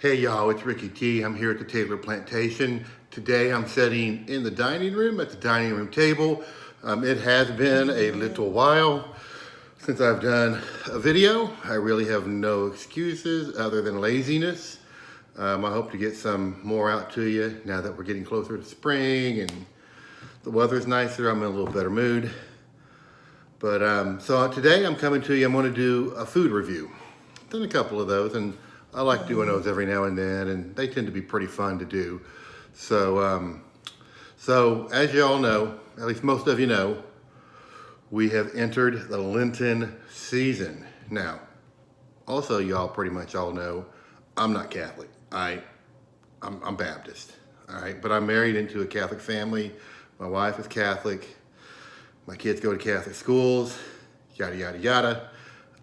Hey y'all, it's Ricky T. I'm here at the Taylor Plantation. Today I'm sitting in the dining room at the dining room table. It has been a little while since I've done a video. I really have no excuses other than laziness. I hope to get some more out to you now that we're getting closer to spring and the weather's nicer. I'm in a little better mood. But so today I'm coming to you, I'm going to do a food review. I've done a couple of those, and I like doing those every now and then, and they tend to be pretty fun to do. So as you all know, at least most of you know, we have entered the Lenten season. Now, also y'all pretty much all know, I'm not Catholic. I'm Baptist, all right? But I'm married into a Catholic family. My wife is Catholic. My kids go to Catholic schools, yada, yada, yada.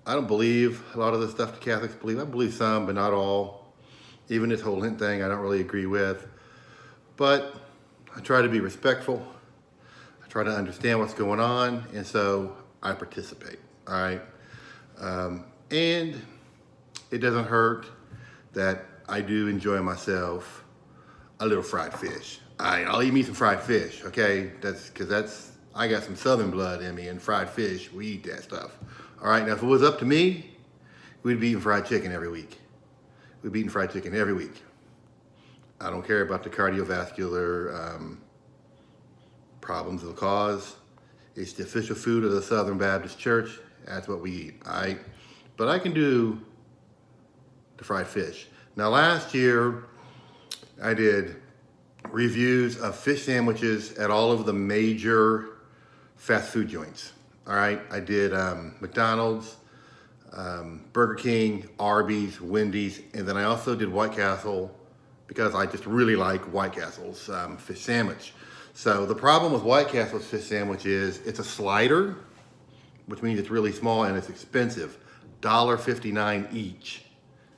I don't believe a lot of the stuff the Catholics believe. I believe some, but not all. Even this whole Lent thing, I don't really agree with. But I try to be respectful. I try to understand what's going on, and so I participate, all right? And it doesn't hurt that I do enjoy myself a little fried fish. I'll eat me some fried fish, okay? I got some Southern blood in me, and fried fish, we eat that stuff. All right, now if it was up to me, we'd be eating fried chicken every week. We'd be eating fried chicken every week. I don't care about the cardiovascular problems it'll cause. It's the official food of the Southern Baptist Church. That's what we eat, all right? But I can do the fried fish. Now last year, I did reviews of fish sandwiches at all of the major fast food joints. All right, I did McDonald's, Burger King, Arby's, Wendy's, and then I also did White Castle because I just really like White Castle's fish sandwich. So the problem with White Castle's fish sandwich is it's a slider, which means it's really small and it's expensive. $1.59 each.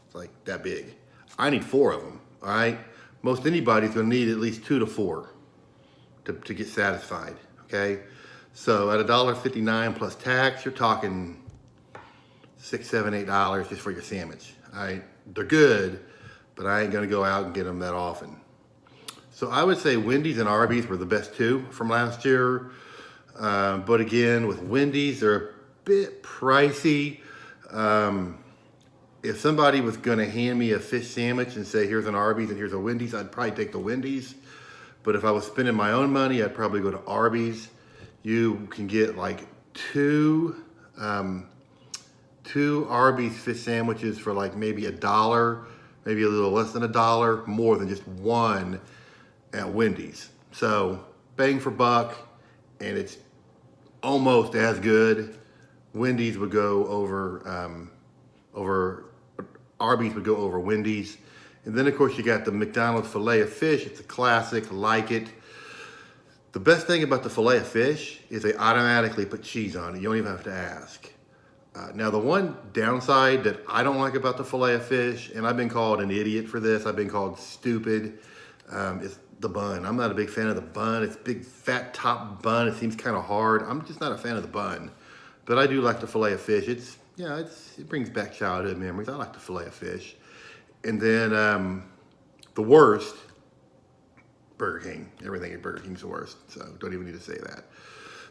It's like that big. I need 4 of them, all right? Most anybody's gonna need at least 2 to 4 to get satisfied, okay? So at $1.59 plus tax, you're talking $6, $7, $8 just for your sandwich. All right, they're good, but I ain't gonna go out and get them that often. So I would say Wendy's and Arby's were the best 2 from last year. But again, with Wendy's, they're a bit pricey. If somebody was gonna hand me a fish sandwich and say, here's an Arby's and here's a Wendy's, I'd probably take the Wendy's. But if I was spending my own money, I'd probably go to Arby's. You can get like two Arby's fish sandwiches for like maybe $1, maybe a little less than $1, more than just one at Wendy's. So bang for buck, and it's almost as good. Wendy's would go over Arby's would go over Wendy's. And then of course you got the McDonald's filet of fish. It's a classic, like it. The best thing about the filet of fish is they automatically put cheese on it. You don't even have to ask. Now the one downside that I don't like about the filet of fish, and I've been called an idiot for this, I've been called stupid, is the bun. I'm not a big fan of the bun. It's big fat top bun. It seems kind of hard. I'm just not a fan of the bun. But I do like the filet of fish. It brings back childhood memories. I like the filet of fish. And then the worst, Burger King. Everything at Burger King's the worst, so don't even need to say that.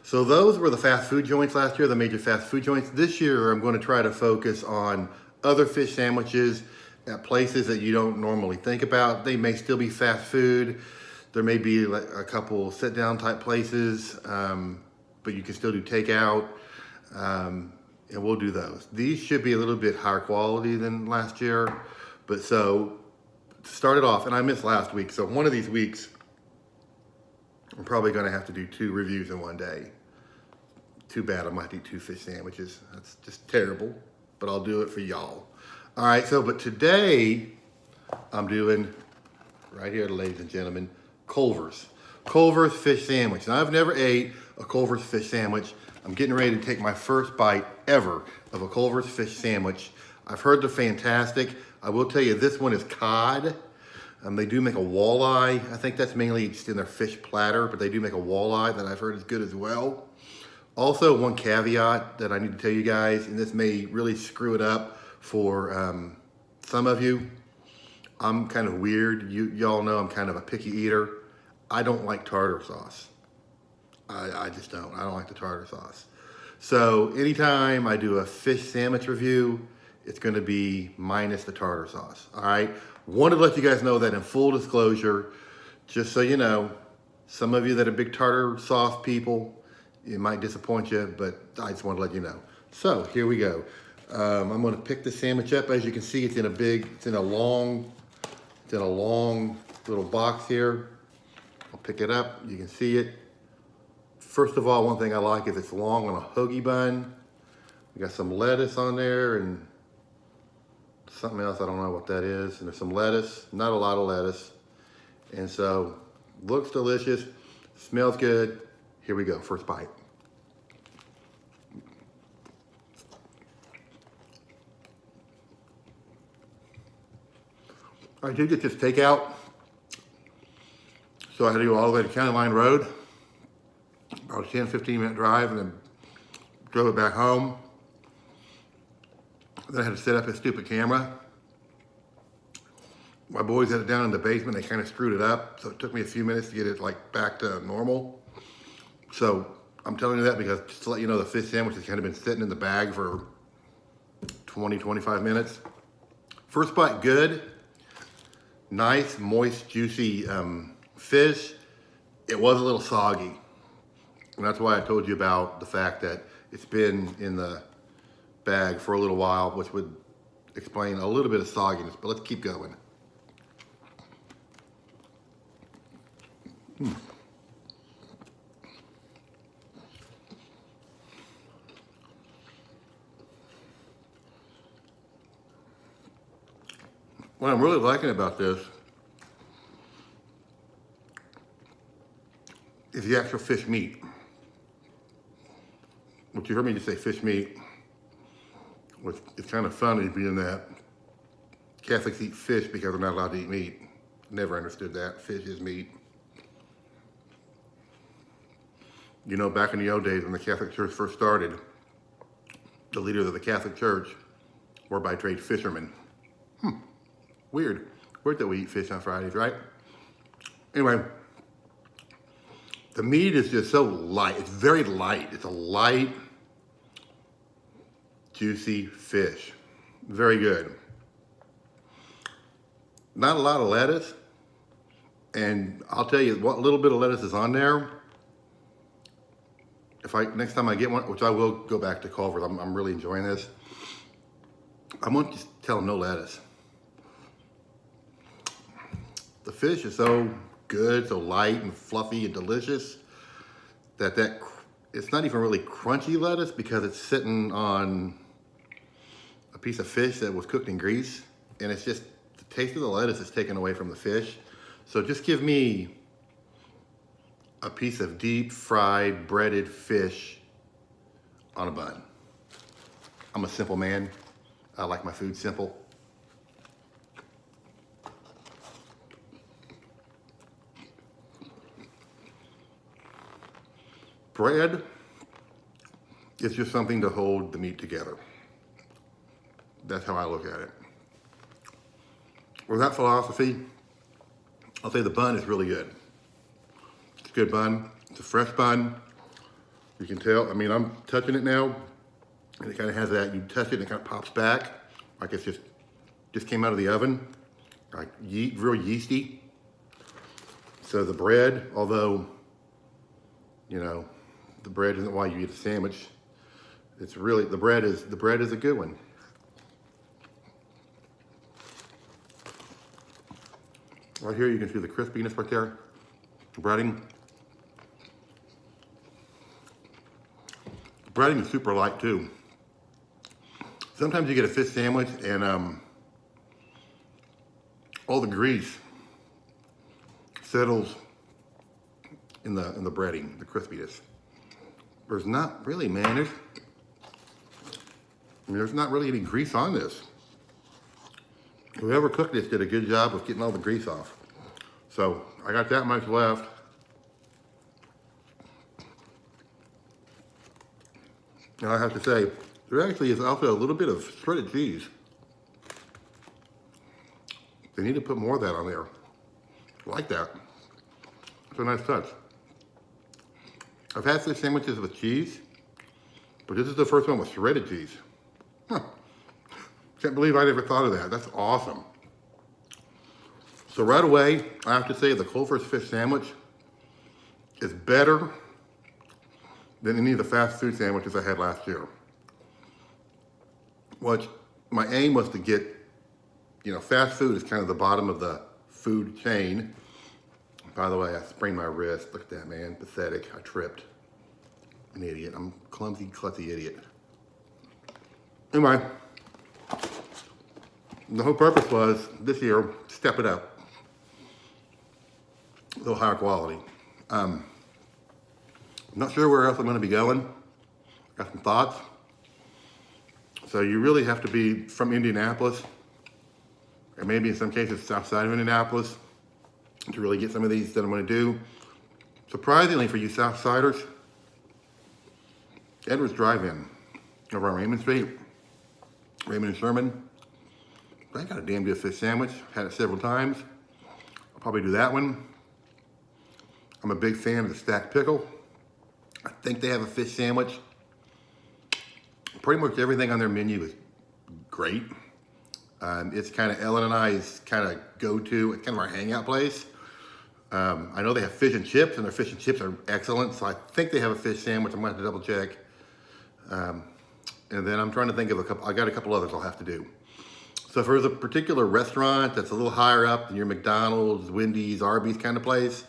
So those were the fast food joints last year, the major fast food joints. This year, I'm going to try to focus on other fish sandwiches at places that you don't normally think about. They may still be fast food. There may be like a couple sit-down type places, but you can still do takeout, and we'll do those. These should be a little bit higher quality than last year, but so to start it off, and I missed last week, so one of these weeks, I'm probably gonna have to do 2 reviews in one day. Too bad, I might do 2 fish sandwiches. That's just terrible, but I'll do it for y'all. All right, but today I'm doing, right here, ladies and gentlemen, Culver's fish sandwich. Now I've never ate a Culver's fish sandwich. I'm getting ready to take my first bite ever of a Culver's fish sandwich. I've heard they're fantastic. I will tell you, this one is cod. They do make a walleye. I think that's mainly just in their fish platter, but they do make a walleye that I've heard is good as well. Also, one caveat that I need to tell you guys, and this may really screw it up for some of you. I'm kind of weird. Y'all know I'm kind of a picky eater. I don't like tartar sauce. I just don't. I don't like the tartar sauce. So anytime I do a fish sandwich review, it's going to be minus the tartar sauce. All right. Wanted to let you guys know that in full disclosure, just so you know, some of you that are big tartar sauce people, it might disappoint you, but I just want to let you know. So here we go. I'm going to pick the sandwich up. As you can see, it's in a long little box here. I'll pick it up. You can see it. First of all, one thing I like is it's long on a hoagie bun. We got some lettuce on there and something else, I don't know what that is. And there's some lettuce, not a lot of lettuce. And so, looks delicious, smells good. Here we go, first bite. I did get this takeout. So I had to go all the way to County Line Road, about a 10-15 minute drive, and then drove it back home. Then I had to set up a stupid camera. My boys had it down in the basement. They kind of screwed it up. So it took me a few minutes to get it like back to normal. So I'm telling you that because just to let you know, the fish sandwich has kind of been sitting in the bag for 20-25 minutes. First bite, good. Nice, moist, juicy fish. It was a little soggy. And that's why I told you about the fact that it's been in the bag for a little while, which would explain a little bit of sogginess, but let's keep going. What I'm really liking about this is the actual fish meat. Which you heard me just say fish meat, which is kind of funny being that Catholics eat fish because they're not allowed to eat meat. Never understood that. Fish is meat. You know, back in the old days when the Catholic Church first started, the leaders of the Catholic Church were by trade fishermen. Weird. Weird that we eat fish on Fridays, right? Anyway, the meat is just so light. It's very light. It's a light, juicy fish. Very good. Not a lot of lettuce. And I'll tell you what little bit of lettuce is on there. Next time I get one, which I will go back to Culver, I'm really enjoying this. I won't just tell them no lettuce. The fish is so good, so light and fluffy and delicious that it's not even really crunchy lettuce because it's sitting on a piece of fish that was cooked in grease, and it's just the taste of the lettuce is taken away from the fish. So just give me a piece of deep fried breaded fish on a bun. I'm a simple man. I like my food simple. Bread is just something to hold the meat together. That's how I look at it. With that philosophy, I'll say the bun is really good. It's a good bun. It's a fresh bun. You can tell, I mean, I'm touching it now, and it kind of has that, you touch it and it kind of pops back, like it's just came out of the oven, like real yeasty. So the bread, although, you know, the bread isn't why you eat a sandwich. It's really, the bread is a good one. Right here you can see the crispiness right there, the breading. The breading is super light too. Sometimes you get a fish sandwich and all the grease settles in the breading, the crispiness. There's not really, man. There's not really any grease on this. Whoever cooked this did a good job of getting all the grease off. So I got that much left. And I have to say, there actually is also a little bit of shredded cheese They need to put more of that on there. I like that. It's a nice touch. I've had fish sandwiches with cheese, but this is the first one with shredded cheese. Huh. Can't believe I never thought of that. That's awesome. So right away, I have to say the Culver's fish sandwich is better than any of the fast food sandwiches I had last year. Which my aim was to get, fast food is kind of the bottom of the food chain. By the way, I sprained my wrist. Look at that, man. Pathetic. I tripped. An idiot. I'm a clumsy, klutzy idiot. Anyway, the whole purpose was this year, step it up. A little higher quality. I'm not sure where else I'm going to be going. Got some thoughts. So you really have to be from Indianapolis, or maybe in some cases south side of Indianapolis, to really get some of these that I'm going to do. Surprisingly for you Southsiders, Edwards Drive-In over on Raymond Street, Raymond and Sherman. They got a damn good fish sandwich. Had it several times. I'll probably do that one. I'm a big fan of the stacked pickle. I think they have a fish sandwich. Pretty much everything on their menu is great. It's kind of Ellen and I's kind of go-to. It's kind of our hangout place. I know they have fish and chips, and their fish and chips are excellent. So I think they have a fish sandwich. I'm going to have to double check. And then I'm trying to think of a couple. I got a couple others I'll have to do. So if there's a particular restaurant that's a little higher up than your McDonald's, Wendy's, Arby's kind of place,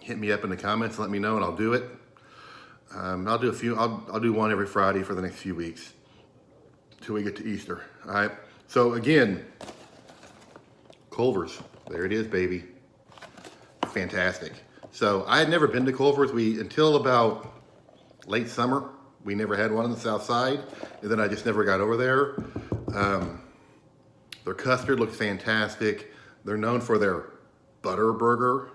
hit me up in the comments. Let me know, and I'll do it. I'll do a few. I'll do one every Friday for the next few weeks till we get to Easter. All right. So again, Culver's. There it is, baby. Fantastic. So I had never been to Culver's. Until about late summer, we never had one on the south side, and then I just never got over there. Their custard looks fantastic. They're known for their butter burger.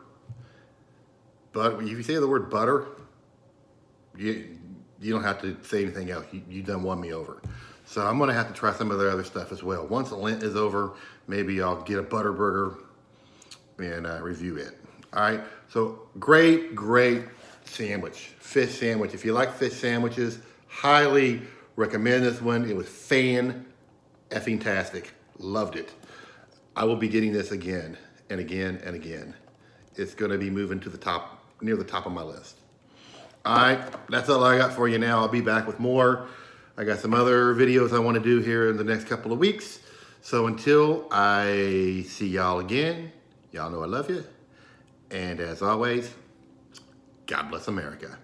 But if you say the word butter, you don't have to say anything else. You done won me over. So I'm gonna have to try some of their other stuff as well. Once the Lent is over, maybe I'll get a butter burger and review it. All right, so great sandwich, fish sandwich. If you like fish sandwiches, highly recommend this one. It was fan-effing-tastic. Loved it. I will be getting this again and again and again. It's gonna be moving to the top, near the top of my list. All right, that's all I got for you now. I'll be back with more. I got some other videos I want to do here in the next couple of weeks. So until I see y'all again, y'all know I love you. And as always, God bless America.